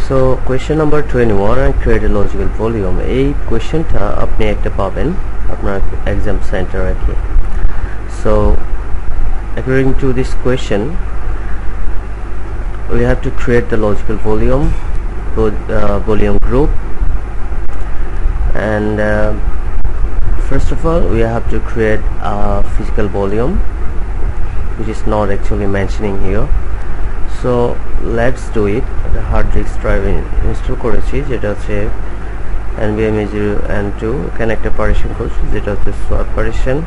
So question number 21, and create a logical volume. এই কোশ্চেনটা আপনি একটা পাবেন আপনার এক্সাম সেন্টারে কি। So according to this question we have to create the logical volume group, and first of all we have to create a physical volume which is not actually mentioning here. So let's do it. The hard disk drive install করেছি যেটা হচ্ছে NVMe 0 and 2 connect partition করছি যেটা হচ্ছে swap partition.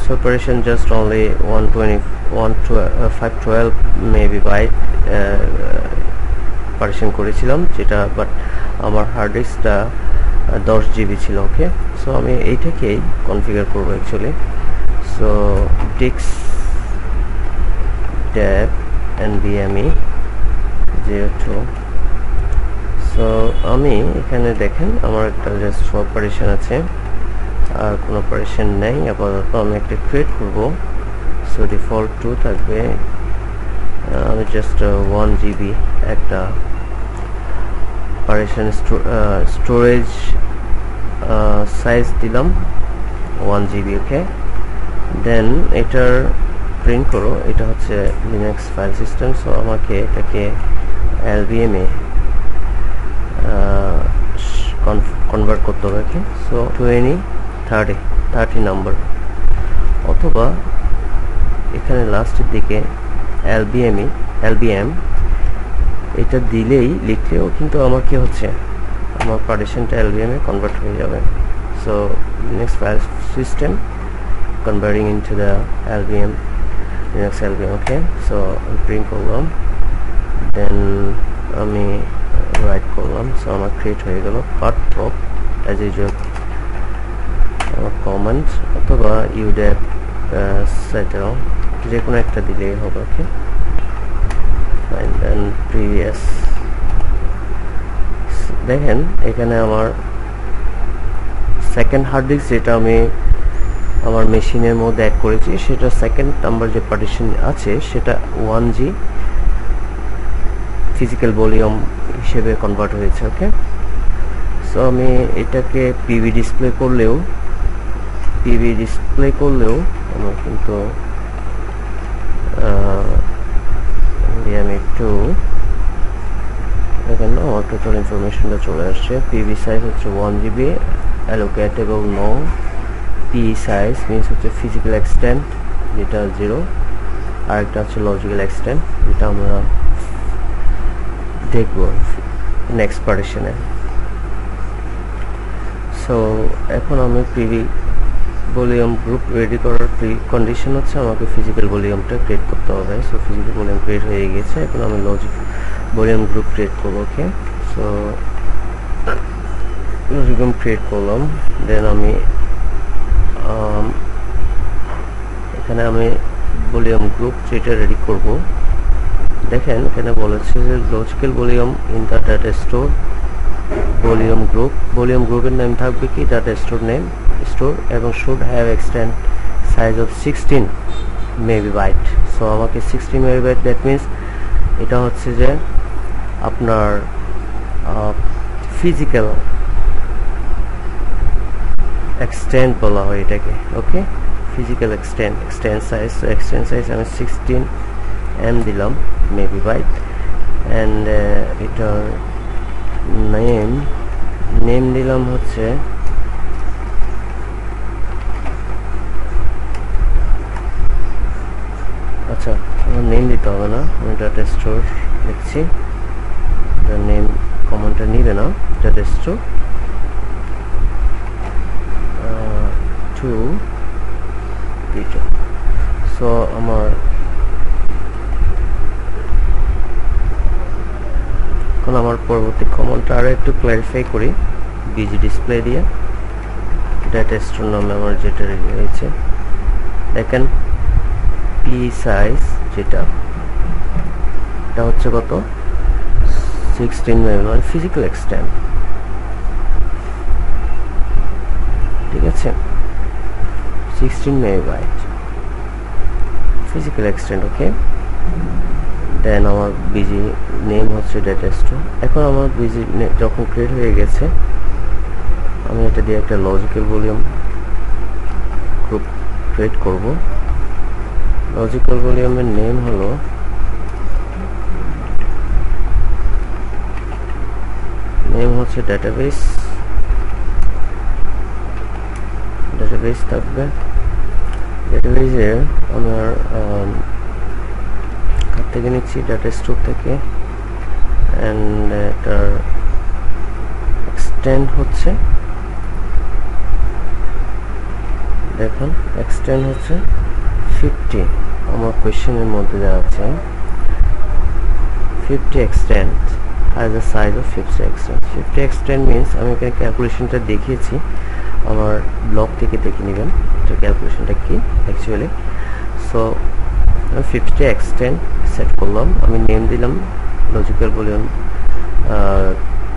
Swap partition just only 512 maybe byte partition করেছিলাম যেটা, but আমার hard ডিস্কটা 10 GB ছিল। ওকে, সো আমি এইটাকেই কনফিগার করব actually. So disk dev NVMe 02। So আমি এখানে দেখেন আমার একটা জাস্ট swap partition আছে, আর কোনো partition নেই আপাতত। আমি একটা ক্রিয়েট করব, সো ডিফল্ট 2 থাকবে। আমি জাস্ট 1 GB একটা partition স্টোরেজ সাইজ দিলাম 1 GB। ওকে, দেন এটার প্রিন্ট করো, এটা হচ্ছে লিনাক্স ফাইল সিস্টেম। সো আমাকে এটাকে LVM এ কনভার্ট করতে হবে। ওকে, সো 30 নাম্বার, অথবা এখানে লাস্টের দিকে LVM এটা দিলেই লিখলেও কিন্তু আমার কি হচ্ছে, আমার পার্টিশনটা LVM এ কনভার্ট হয়ে যাবে। So Linux file system converting into the Linux LVM। okay, so আমি প্রিন্ট করলাম, দেন আমি রাইট করলাম, সো আমার ক্রিয়েট হয়ে গেল path of as usual comment অথবা ইউডেপ সেটেল যে কোনো একটা দিলেই হবে। ওকে, and then previous দেখেন এখানে আমার সেকেন্ড হার্ড ডিস্ক যেটা আমি আমার মেশিনের মধ্যে অ্যাড করেছি সেটা সেকেন্ড নাম্বার যে পার্টিশন আছে সেটা 1G ফিজিক্যাল ভলিউম হিসেবে কনভার্ট হয়েছে। ওকে, সো আমি এটাকে পিভি ডিসপ্লে আমার কিন্তু একটু এখানে আমার টোটাল ইনফরমেশনটা চলে আসছে। পিভি সাইজ হচ্ছে 1 GB, allocatable no. P size means হচ্ছে ফিজিক্যাল এক্সটেন্ট যেটা 0, আর একটা হচ্ছে লজিক্যাল এক্সটেন্ট যেটা আমরা দেখব নেক্সট পার্টিশনে। সো এখন আমি পিভি ভলিউম গ্রুপ রেডি করার কন্ডিশন হচ্ছে আমাকে ফিজিক্যাল ভলিউমটা ক্রিয়েট করতে হবে। সো ফিজিক্যাল ভলিউম ক্রিয়েট হয়ে গেছে, এখন আমি লজিক ভলিউম গ্রুপ ক্রিয়েট করবো। ওকে, সো লজিক ক্রিয়েট করলাম, দেন আমি এখানে আমি ভলিউম গ্রুপ যেটা রেডি করব, দেখেন এখানে বলেছে যে logical volume in the data store volume গ্রুপের নেম থাকবে কি ডাটা স্টোর নেম স্টোর, এবং should have extend size of 16 mebibyte. So আমাকে 16 মেবি বাইট, দ্যাট মিনস এটা হচ্ছে যে আপনার ফিজিক্যাল এক্সটেন্ড বলা হয় এটাকে। ওকে, ফিজিক্যাল এক্সটেন্ড সাইজ আমি 16 M দিলাম মেবি বাইট, অ্যান্ড এটার নেম দিলাম হচ্ছে আচ্ছা আমার নেম দিতে হবে না, আমি ডাটা স্টোর লিখছি, নেম কমনটা নিবে না, ডাটা স্টোর 2 P2। সো আমার এখন আমার পরবর্তী কমনটা আরো একটু ক্লারিফাই করি বিজি ডিসপ্লে দিয়ে। ডাটা স্টোর নামে আমার যেটা রেডি হয়েছে, দেখেন পি সাইজ যেটা এটা হচ্ছে কত 16 মেবি, মানে ফিজিক্যাল এক্সটেন্ড। ঠিক আছে, 16 মেবি বাইট ফিজিক্যাল এক্সটেন্ড। ওকে, দেন আমার বিজি নেম হচ্ছে ডেটা স্টোর। এখন আমার বিজি যখন ক্রিয়েট হয়ে গেছে, আমি এটা দিয়ে একটা লজিক্যাল ভলিউম গ্রুপ ক্রিয়েট করব। লজিক্যাল ভলিউমের নেম হলো ডেটাবেস থাকবে। ডেটাবেসে আমার কার থেকে নিচ্ছি, ডাটা স্টোর থেকে, অ্যান্ড এটার এক্সটেন্ড হচ্ছে, দেখুন এক্সটেন্ড হচ্ছে 50। আমার কোয়েশ্চেনের মধ্যে দেওয়া আছে 50 extend has a size of 50 extend। 50 extend means আমি এখানে ক্যালকুলেশনটা দেখিয়েছি, আমার ব্লগ থেকে দেখে নেবেন এটা ক্যালকুলেশনটা কি অ্যাকচুয়ালি। সো 50 extend সেট করলাম, আমি নেম দিলাম লজিক্যাল ভলিউম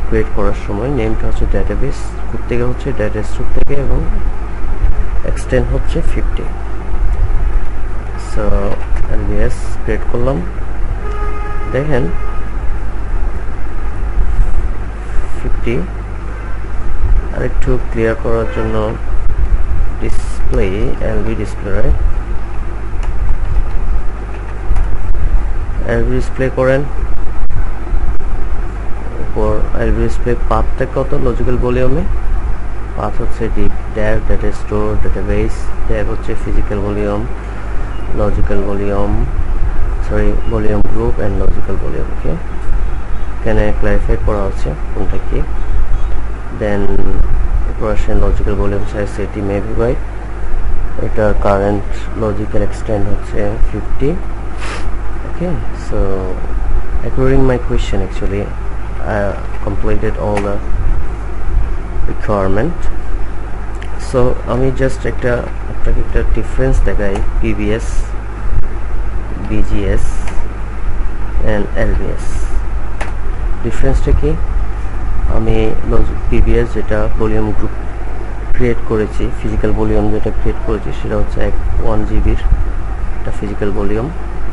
ক্রিয়েট করার সময় নেমটা হচ্ছে ডেটাবেস গ্রুপ থেকে, হচ্ছে ডেটা স্টোর থেকে, এবং এক্সটেন্ড হচ্ছে 50। সো এলবিএস ক্রিয়েট করলাম, দেখেন 50। আর একটু ক্লিয়ার করার জন্য display LV display, right, LV display করেন। উপর এলবি ডিসপ্লে পাথটা কত লজিক্যাল ভলিউমে, পাথ হচ্ছে ডিপ ড্যাব ডেটা স্টোর ডেটাবেস, ড্যাব হচ্ছে physical volume, logical volume, volume group and logical volume. Okay, এখানে ক্লারিফাই করা হচ্ছে কোনটা কি। Then operation logical volume size 30 MB, এটা কারেন্ট লজিক্যাল এক্সটেন্ড হচ্ছে 50। Okay, so according my question actually I completed all the requirement. So আমি just আপনাকে একটা ডিফারেন্স দেখাই, PBS, BGS অ্যান্ড LBS। ডিফারেন্সটা কি, আমি PBS যেটা ভলিউম গ্রুপ ক্রিয়েট করেছি, ফিজিক্যাল ভলিউম যেটা ক্রিয়েট করেছি, সেটা হচ্ছে 1 GB-র একটা ফিজিক্যাল ভলিউম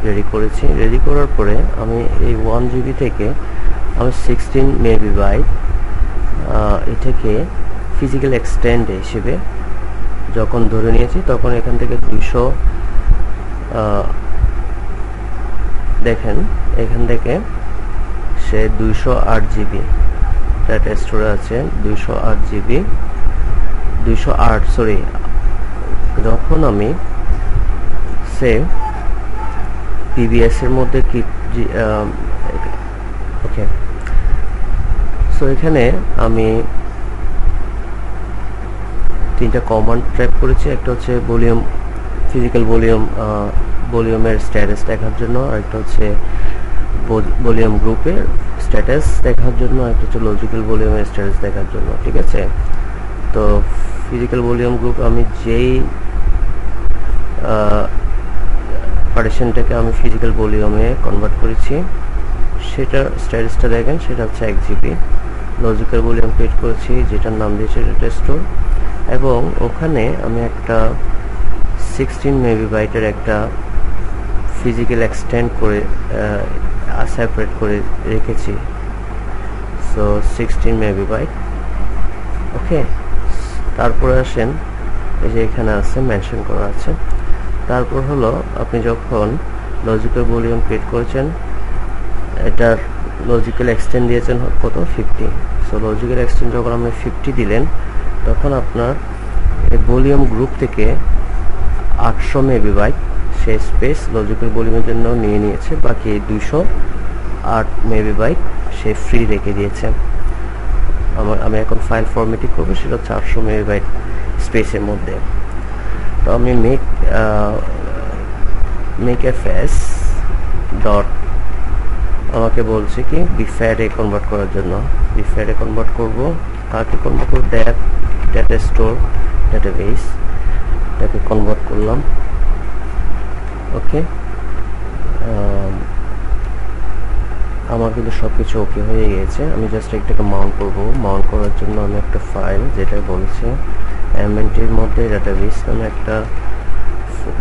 রেডি করেছি। রেডি করার পরে আমি এই 1 GB থেকে আমি 16 MB এটাকে ফিজিক্যাল এক্সটেন্ড হিসেবে যখন ধরে নিয়েছি, তখন এখান থেকে 200, দেখেন এখান থেকে সে 208 GB ডাটা স্টোরে আছে, 208 GB, 208 সরি। যখন আমি সে PBS এর মধ্যে কি, ওকে, সো এখানে আমি 3টা কমান্ড টাইপ করেছি। একটা হচ্ছে ভলিউম ফিজিক্যাল ভলিউমের স্ট্যাটাস দেখার জন্য, আরেকটা হচ্ছে ভলিউম গ্রুপের স্ট্যাটাস দেখার জন্য, আরেকটা হচ্ছে লজিক্যাল ভলিউমের স্ট্যাটাস দেখার জন্য। ঠিক আছে, তো ফিজিক্যাল ভলিউম গ্রুপ আমি যেই পার্টিশনটাকে আমি ফিজিক্যাল ভলিউমে কনভার্ট করেছি, সেটার স্ট্যাটাসটা দেখেন, সেটা হচ্ছে 1 GB। লজিক্যাল ভলিউম ক্রিয়েট করেছি, যেটার নাম দিয়েছে ডেটা স্টোর, এবং ওখানে আমি একটা 16 MB একটা ফিজিক্যাল এক্সটেন্ড করে সেপারেট করে রেখেছি। So 16 MB। ওকে, তারপরে আসেন, এই যে এখানে আছে মেনশন করা আছে। তারপর হলো আপনি যখন লজিক্যাল ভলিউম ক্রিয়েট করেছেন, এটার লজিক্যাল এক্সটেন্ড দিয়েছেন কত, 50। সো লজিক্যাল এক্সটেন্ড যখন আপনি 50 দিলেন, তখন আপনার এই ভলিউম গ্রুপ থেকে 800 MB সে স্পেস লজিক্যাল ভলিউমের জন্য নিয়ে নিয়েছে, বাকি 208 MB সে ফ্রি রেখে দিয়েছে। আমি এখন ফাইল ফরম্যাটিং করবো, সেটা হচ্ছে 800 MB স্পেসের মধ্যে। তো আমি makefs ডট, আমাকে বলছে কি bfat এ কনভার্ট করার জন্য, bfat এ কনভার্ট করব। কাকে কনভার্ট করব, ডেটা স্টোর ডেটাবেস, এটাকে কনভার্ট করলাম। ওকে, আমার কিন্তু সব কিছু ওকে হয়ে গেছে। আমি জাস্ট একটাকে মাউন্ট করব। মাউন্ট করার জন্য আমি একটা ফাইল, যেটা বলছে এমএনটির মধ্যে ডেটাবেস নামে একটা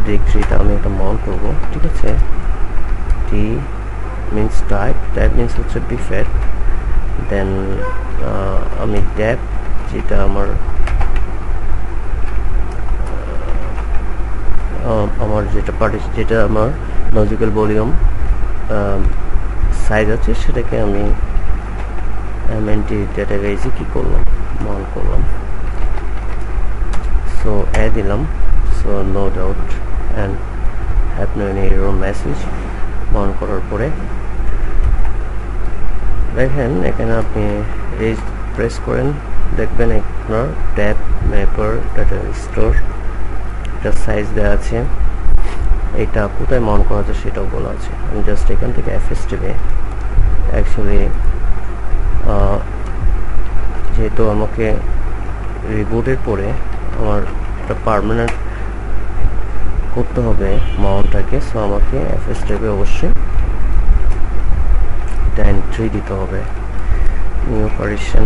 ডিরেক্টরিটা আমি একটা মাউন্ট করব। ঠিক আছে, means type means হচ্ছে bfat, দেন আমি dep যেটা আমার যেটা আমার লজিক্যাল ভলিউম সাইজ আছে সেটাকে আমি mnt ডেটাবেজে কি করলাম, মাউন্ট করলাম। সো অ্যাড দিলাম, so no doubt and have no any error message. Mount করার পরে দেখেন এখানে আপনি এই প্রেস করেন, দেখবেন আপনার ট্যাব ম্যাপার ডাটা স্টোর এটা সাইজ দেওয়া আছে, এটা কোথায় মাউন্ট করা আছে সেটাও বলা আছে। আমি জাস্ট এখান থেকে এফএস টিপে অ্যাকচুয়ালি যেহেতু আমাকে রিবুটের পরে আমার একটা পার্মানেন্ট করতে হবে মাউন্টটাকে, সো আমাকে এফএস টিপে অবশ্যই এটা এন্ট্রি দিতে হবে। নিউ পার্টিশন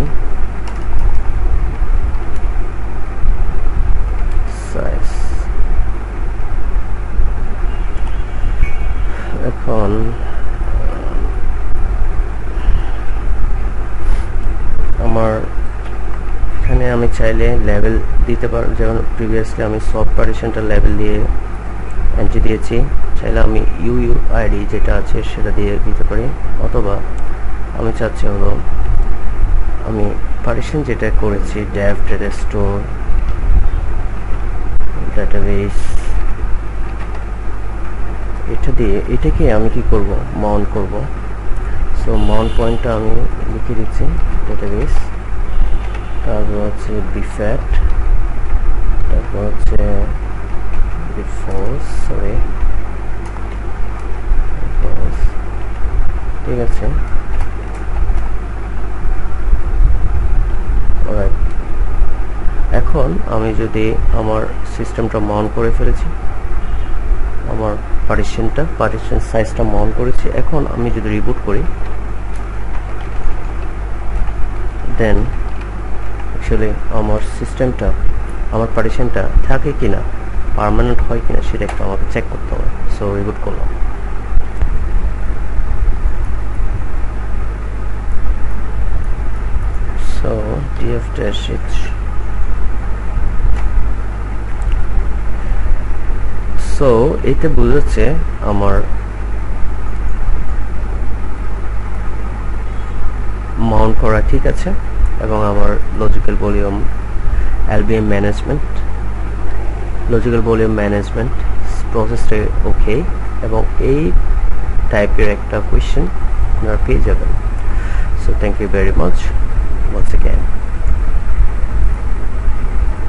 সাইজ, এখন আমার এখানে আমি চাইলে লেভেল দিতে পারি, যেমন প্রিভিয়াসলি আমি সফট পার্টিশনটা লেভেল দিয়ে এন্ট্রি দিয়েছি, চাইলে আমি ইউআইডি যেটা আছে সেটা দিয়ে দিতে পারি, অথবা আমি চাচ্ছি হলো আমি পার্টিশন যেটা করেছি ডেভ ডেটা স্টোর ডাটাবেস এটা দিয়ে এটাকে আমি কি করব, মাউন্ট করব। সো মাউন্ট পয়েন্টটা আমি লিখে দিচ্ছি ডেটাবেস, তারপর হচ্ছে bfat, তারপর হচ্ছে ঠিক আছে। অলরাইট, এখন আমি যদি আমার সিস্টেমটা মাউন্ট করে ফেলেছি, আমার পার্টিশন সাইজটা মাউন্ট করেছি, এখন আমি যদি রিবুট করি দেন অ্যাকচুয়ালি আমার সিস্টেমটা, আমার পার্টিশনটা থাকে কিনা, পার্মানেন্ট হয় কিনা সেটা একটু আমাকে চেক করতে হবে। সো রিবুট করলাম, সো df-h, সো এইটা বুঝাচ্ছে আমার মাউন্ট করা ঠিক আছে, এবং আমার লজিক্যাল ভলিউম LVM ম্যানেজমেন্ট প্রসেসটা ওকে, এবং এই টাইপের একটা কোয়েশ্চেন আপনারা পেয়ে যাবেন। So thank you very much once again.